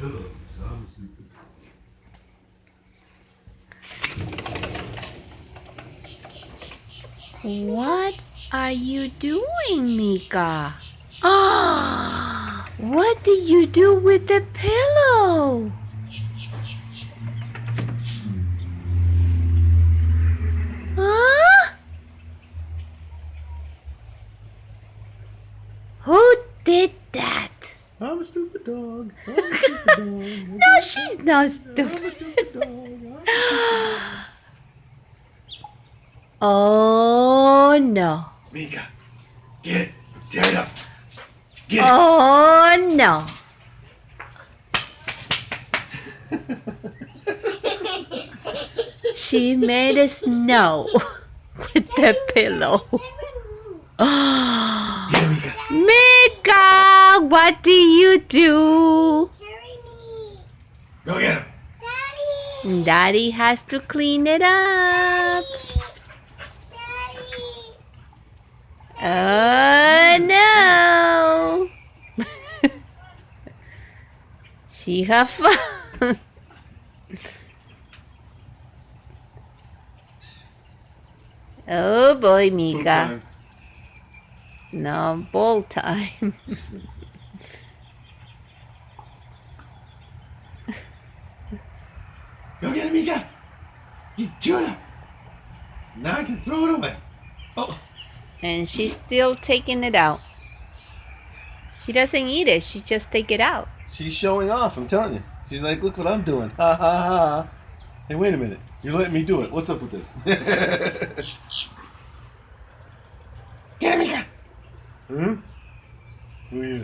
pillows. I'm stupid. What are you doing, Mika? Ah, what did you do with the pillow? Huh? Who did that? I'm a stupid dog. I'm a stupid dog. No, she's not I'm stupid. a stupid dog. I'm a stupid dog. Oh no. Mika, get it. Tear it up. Get it. Oh no. She made a snow with the pillow. Get it, Mika. Mika, what do you do? Carry me. Go get him. Daddy. Daddy has to clean it up. Daddy. Oh no. She have fun. Oh boy, Mika. No, ball time. Go get it, Mika. You chew it up. Now I can throw it away. Oh, And she's still taking it out. She doesn't eat it, she just take it out. she's showing off. I'm telling you. She's like, look what I'm doing. Ha ha ha. Hey, wait a minute. You're letting me do it. What's up with this? Get it, Mika. Huh? Oh yeah.